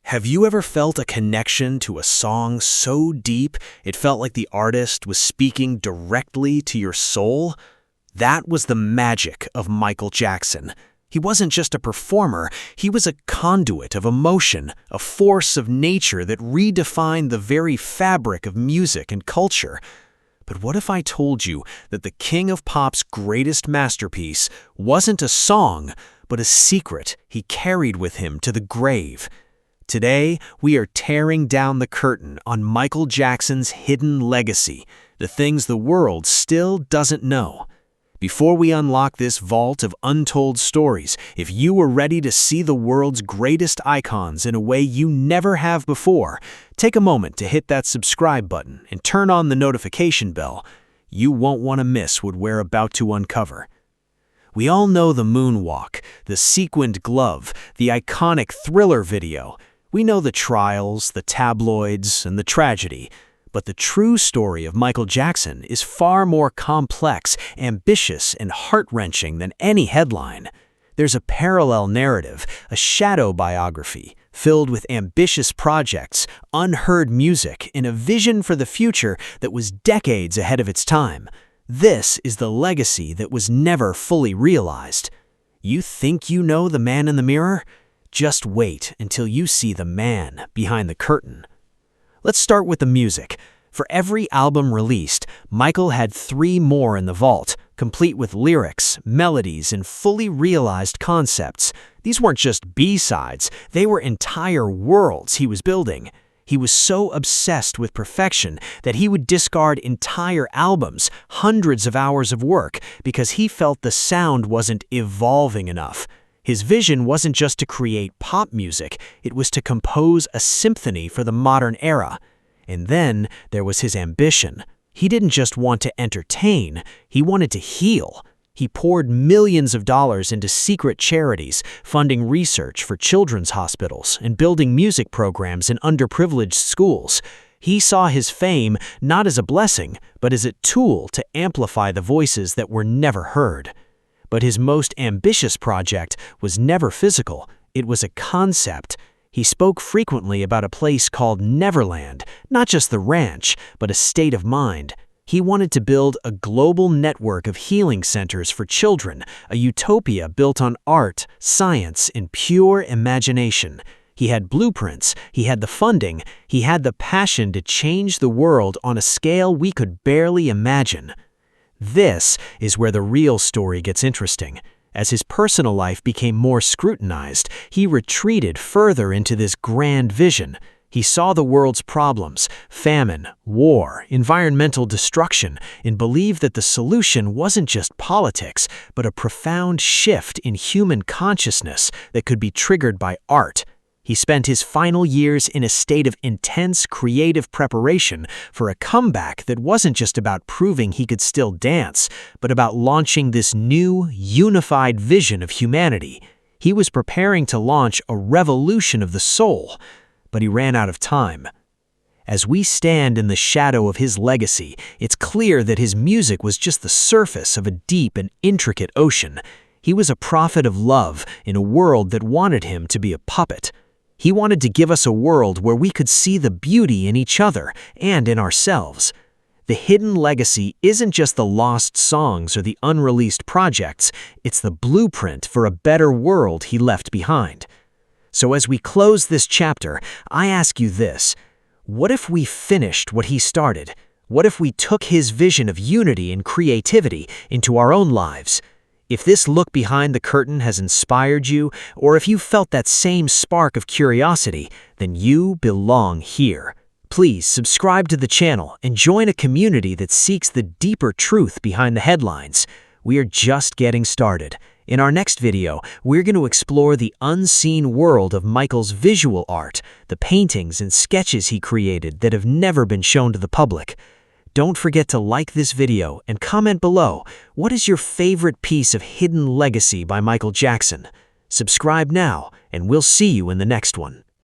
Have you ever felt a connection to a song so deep it felt like the artist was speaking directly to your soul? That was the magic of Michael Jackson. He wasn't just a performer, he was a conduit of emotion, a force of nature that redefined the very fabric of music and culture. But what if I told you that the king of pop's greatest masterpiece wasn't a song, but a secret he carried with him to the grave? Today, we are tearing down the curtain on Michael Jackson's hidden legacy, the things the world still doesn't know. Before we unlock this vault of untold stories, if you are ready to see the world's greatest icons in a way you never have before, take a moment to hit that subscribe button and turn on the notification bell. You won't want to miss what we're about to uncover. We all know the moonwalk, the sequined glove, the iconic Thriller video. We know the trials, the tabloids, and the tragedy. But the true story of Michael Jackson is far more complex, ambitious, and heart-wrenching than any headline. There's a parallel narrative, a shadow biography, filled with ambitious projects, unheard music, and a vision for the future that was decades ahead of its time. This is the legacy that was never fully realized. You think you know the man in the mirror? Just wait until you see the man behind the curtain. Let's start with the music. For every album released, Michael had 3 more in the vault, complete with lyrics, melodies, and fully realized concepts. These weren't just B-sides, they were entire worlds he was building. He was so obsessed with perfection that he would discard entire albums, hundreds of hours of work, because he felt the sound wasn't evolving enough. His vision wasn't just to create pop music, it was to compose a symphony for the modern era. And then there was his ambition. He didn't just want to entertain, he wanted to heal. He poured millions of dollars into secret charities, funding research for children's hospitals and building music programs in underprivileged schools. He saw his fame not as a blessing, but as a tool to amplify the voices that were never heard. But his most ambitious project was never physical, it was a concept. He spoke frequently about a place called Neverland, not just the ranch, but a state of mind. He wanted to build a global network of healing centers for children, a utopia built on art, science, and pure imagination. He had blueprints, he had the funding, he had the passion to change the world on a scale we could barely imagine. This is where the real story gets interesting. As his personal life became more scrutinized, he retreated further into this grand vision. He saw the world's problems, famine, war, environmental destruction, and believed that the solution wasn't just politics, but a profound shift in human consciousness that could be triggered by art. He spent his final years in a state of intense creative preparation for a comeback that wasn't just about proving he could still dance, but about launching this new, unified vision of humanity. He was preparing to launch a revolution of the soul, but he ran out of time. As we stand in the shadow of his legacy, it's clear that his music was just the surface of a deep and intricate ocean. He was a prophet of love in a world that wanted him to be a puppet. He wanted to give us a world where we could see the beauty in each other and in ourselves. The hidden legacy isn't just the lost songs or the unreleased projects, it's the blueprint for a better world he left behind. So as we close this chapter, I ask you this: what if we finished what he started? What if we took his vision of unity and creativity into our own lives? If this look behind the curtain has inspired you, or if you felt that same spark of curiosity, then you belong here. Please subscribe to the channel and join a community that seeks the deeper truth behind the headlines. We are just getting started. In our next video, we're going to explore the unseen world of Michael's visual art, the paintings and sketches he created that have never been shown to the public. Don't forget to like this video and comment below, what is your favorite piece of hidden legacy by Michael Jackson? Subscribe now, and we'll see you in the next one.